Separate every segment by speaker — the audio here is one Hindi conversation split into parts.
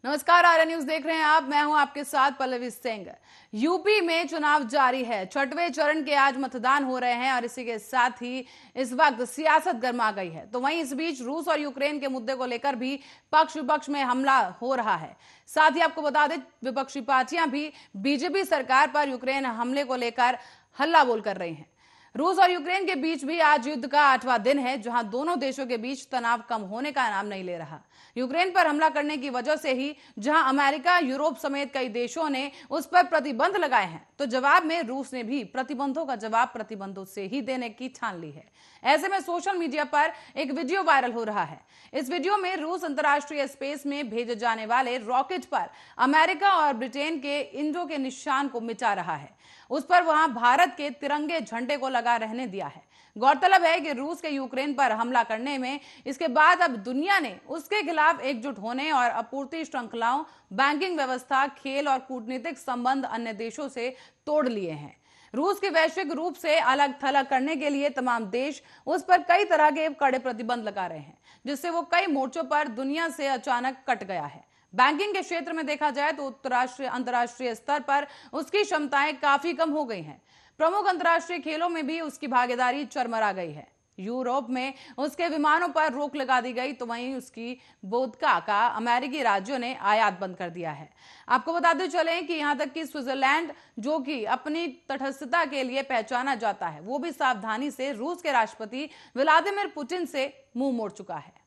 Speaker 1: नमस्कार, आर्या न्यूज देख रहे हैं आप। मैं हूं आपके साथ पल्लवी सिंह। यूपी में चुनाव जारी है। छठवें चरण के आज मतदान हो रहे हैं और इसी के साथ ही इस वक्त सियासत गर्मा गई है। तो वहीं इस बीच रूस और यूक्रेन के मुद्दे को लेकर भी पक्ष विपक्ष में हमला हो रहा है। साथ ही आपको बता दें, विपक्षी पार्टियां भी बीजेपी सरकार पर यूक्रेन हमले को लेकर हल्ला बोल कर रही हैं। रूस और यूक्रेन के बीच भी आज युद्ध का 8वां दिन है, जहां दोनों देशों के बीच तनाव कम होने का नाम नहीं ले रहा। यूक्रेन पर हमला करने की वजह से ही जहां अमेरिका, यूरोप समेत कई देशों ने उस पर प्रतिबंध लगाए हैं, तो जवाब में रूस ने भी प्रतिबंधों का जवाब प्रतिबंधों से ही देने की ठान ली है। ऐसे में सोशल मीडिया पर एक वीडियो वायरल हो रहा है। इस वीडियो में रूस अंतर्राष्ट्रीय स्पेस में भेजे जाने वाले रॉकेट पर अमेरिका और ब्रिटेन के इंजो के निशान को मिटा रहा है। उस पर वहां भारत के तिरंगे झंडे को लगा रहने दिया है। गौरतलब है कि रूस के यूक्रेन पर हमला करने में इसके बाद अब दुनिया ने उसके खिलाफ एकजुट होने और आपूर्ति श्रृंखलाओं, बैंकिंग व्यवस्था, खेल और कूटनीतिक संबंध अन्य देशों से तोड़ लिए हैं। रूस के वैश्विक रूप से अलग थलग करने के लिए तमाम देश उस पर कई तरह के कड़े प्रतिबंध लगा रहे हैं, जिससे वो कई मोर्चों पर दुनिया से अचानक कट गया है। बैंकिंग के क्षेत्र में देखा जाए तो अंतर्राष्ट्रीय स्तर पर उसकी क्षमताएं काफी कम हो गई हैं। प्रमुख अंतर्राष्ट्रीय खेलों में भी उसकी भागीदारी चरमरा गई है। यूरोप में उसके विमानों पर रोक लगा दी गई, तो वहीं उसकी वोदका का अमेरिकी राज्यों ने आयात बंद कर दिया है। आपको बताते चलें कि यहां तक कि स्विट्जरलैंड, जो कि अपनी तटस्थता के लिए पहचाना जाता है, वो भी सावधानी से रूस के राष्ट्रपति व्लादिमीर पुतिन से मुंह मोड़ चुका है।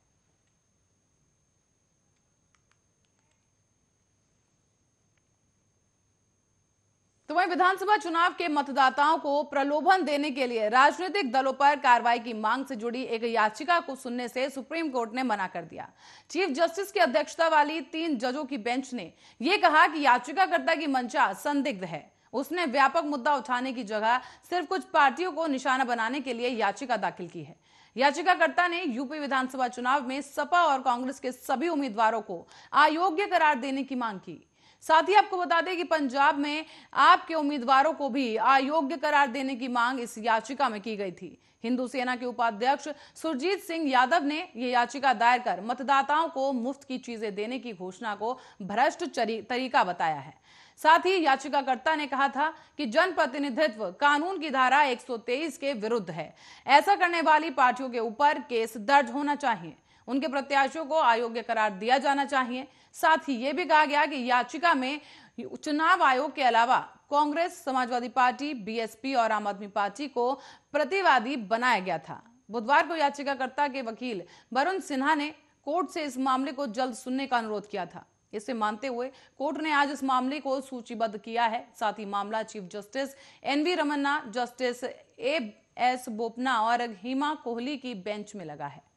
Speaker 1: तो वहीं विधानसभा चुनाव के मतदाताओं को प्रलोभन देने के लिए राजनीतिक दलों पर कार्रवाई की मांग से जुड़ी एक याचिका को सुनने से सुप्रीम कोर्ट ने मना कर दिया। चीफ जस्टिस की अध्यक्षता वाली 3 जजों की बेंच ने यह कहा कि याचिकाकर्ता की मंशा संदिग्ध है। उसने व्यापक मुद्दा उठाने की जगह सिर्फ कुछ पार्टियों को निशाना बनाने के लिए याचिका दाखिल की है। याचिकाकर्ता ने यूपी विधानसभा चुनाव में सपा और कांग्रेस के सभी उम्मीदवारों को अयोग्य करार देने की मांग की। साथ ही आपको बता दें कि पंजाब में आपके उम्मीदवारों को भी अयोग्य करार देने की मांग इस याचिका में की गई थी। हिंदू सेना के उपाध्यक्ष सुरजीत सिंह यादव ने यह याचिका दायर कर मतदाताओं को मुफ्त की चीजें देने की घोषणा को भ्रष्ट तरीका बताया है। साथ ही याचिकाकर्ता ने कहा था कि जनप्रतिनिधित्व कानून की धारा 123 के विरुद्ध है। ऐसा करने वाली पार्टियों के ऊपर केस दर्ज होना चाहिए। उनके प्रत्याशियों को अयोग्य करार दिया जाना चाहिए। साथ ही यह भी कहा गया कि याचिका में चुनाव आयोग के अलावा कांग्रेस, समाजवादी पार्टी, बीएसपी और आम आदमी पार्टी को प्रतिवादी बनाया गया था। बुधवार को याचिकाकर्ता के वकील वरुण सिन्हा ने कोर्ट से इस मामले को जल्द सुनने का अनुरोध किया था। इसे मानते हुए कोर्ट ने आज इस मामले को सूचीबद्ध किया है। साथ ही मामला chief justice NV Ramana, justice S Bopanna और हिमा कोहली की बेंच में लगा है।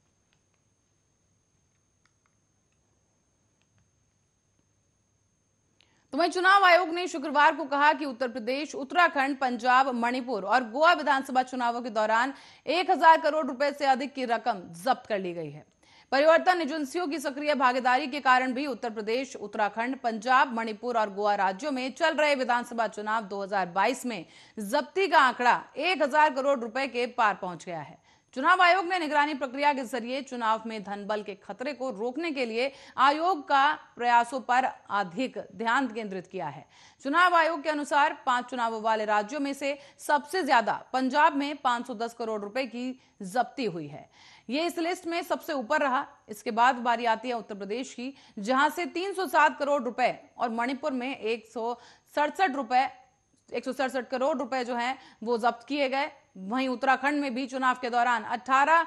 Speaker 1: तो वहीं चुनाव आयोग ने शुक्रवार को कहा कि उत्तर प्रदेश, उत्तराखंड, पंजाब, मणिपुर और गोवा विधानसभा चुनावों के दौरान 1000 करोड़ रुपए से अधिक की रकम जब्त कर ली गई है। परिवर्तन एजेंसियों की सक्रिय भागीदारी के कारण भी उत्तर प्रदेश, उत्तराखंड, पंजाब, मणिपुर और गोवा राज्यों में चल रहे विधानसभा चुनाव 2022 में जब्ती का आंकड़ा 1000 करोड़ रुपए के पार पहुंच गया है। चुनाव आयोग ने निगरानी प्रक्रिया के जरिए चुनाव में धन बल के खतरे को रोकने के लिए आयोग का प्रयासों पर अधिक ध्यान केंद्रित किया है। चुनाव आयोग के अनुसार 5 चुनावों वाले राज्यों में से सबसे ज्यादा पंजाब में 510 करोड़ रुपए की जब्ती हुई है। ये इस लिस्ट में सबसे ऊपर रहा। इसके बाद बारी आती है उत्तर प्रदेश की, जहां से 307 करोड़ रुपए और मणिपुर में 167 करोड़ रुपए जो हैं वो जब्त किए गए। वहीं उत्तराखंड में भी चुनाव के दौरान 18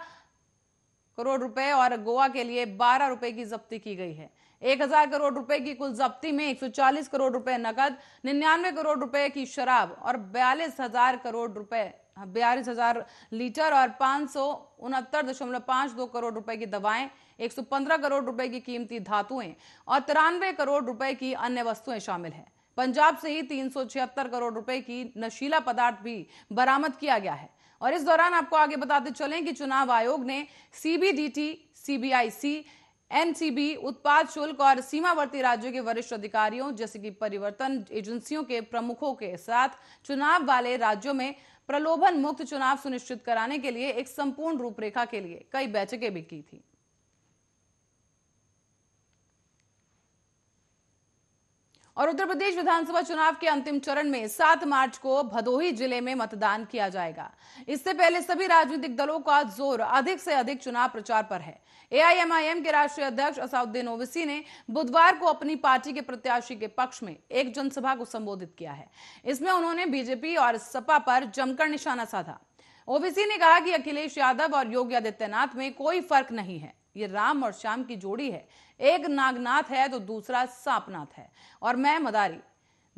Speaker 1: करोड़ रुपए और गोवा के लिए 12 रुपए की जब्ती की गई है। 1000 करोड़ रुपए की कुल जब्ती में 140 करोड़ रुपए नकद, 99 करोड़ रुपए की शराब और 42,000 लीटर और 569.52 करोड़ रुपए की दवाएं, 115 करोड़ रुपए की कीमती धातुएं और 93 करोड़ रुपए की अन्य वस्तुएं शामिल है। पंजाब से ही 376 करोड़ रुपए की नशीला पदार्थ भी बरामद किया गया है। और इस दौरान आपको आगे बताते चलें कि चुनाव आयोग ने सीबीडीटी, सीबीआईसी, एनसीबी, उत्पाद शुल्क और सीमावर्ती राज्यों के वरिष्ठ अधिकारियों जैसे कि परिवर्तन एजेंसियों के प्रमुखों के साथ चुनाव वाले राज्यों में प्रलोभन मुक्त चुनाव सुनिश्चित कराने के लिए एक संपूर्ण रूपरेखा के लिए कई बैठकें भी की थी। और उत्तर प्रदेश विधानसभा चुनाव के अंतिम चरण में 7 मार्च को भदोही जिले में मतदान किया जाएगा। इससे पहले सभी राजनीतिक दलों का जोर अधिक से अधिक चुनाव प्रचार पर है। एआईएमआईएम के राष्ट्रीय अध्यक्ष असाउद्दीन ओवैसी ने बुधवार को अपनी पार्टी के प्रत्याशी के पक्ष में एक जनसभा को संबोधित किया है। इसमें उन्होंने बीजेपी और सपा पर जमकर निशाना साधा। ओवैसी ने कहा कि अखिलेश यादव और योगी आदित्यनाथ में कोई फर्क नहीं है, ये राम और श्याम की जोड़ी है। एक नागनाथ है तो दूसरा सांपनाथ है और मैं मदारी।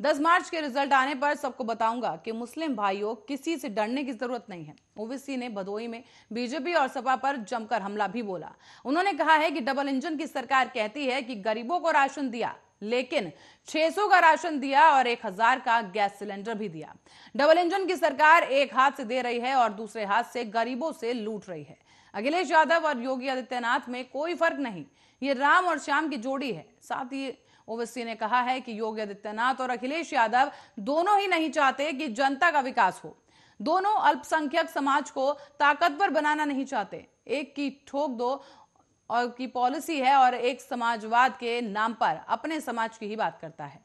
Speaker 1: 10 मार्च के रिजल्ट आने पर सबको बताऊंगा कि मुस्लिम भाइयों, किसी से डरने की जरूरत नहीं है। ओवैसी ने भदोही में बीजेपी और सपा पर जमकर हमला भी बोला। उन्होंने कहा है कि डबल इंजन की सरकार कहती है कि गरीबों को राशन दिया, लेकिन 600 का राशन दिया और 1000 का गैस सिलेंडर भी दिया। डबल इंजन की सरकार एक हाथ से दे रही है और दूसरे हाथ से गरीबों से लूट रही है। अखिलेश यादव और योगी आदित्यनाथ में कोई फर्क नहीं, ये राम और श्याम की जोड़ी है। साथ ही ओवैसी ने कहा है कि योगी आदित्यनाथ और अखिलेश यादव दोनों ही नहीं चाहते कि जनता का विकास हो। दोनों अल्पसंख्यक समाज को ताकतवर बनाना नहीं चाहते। एक की ठोक दो और की पॉलिसी है और एक समाजवाद के नाम पर अपने समाज की ही बात करता है।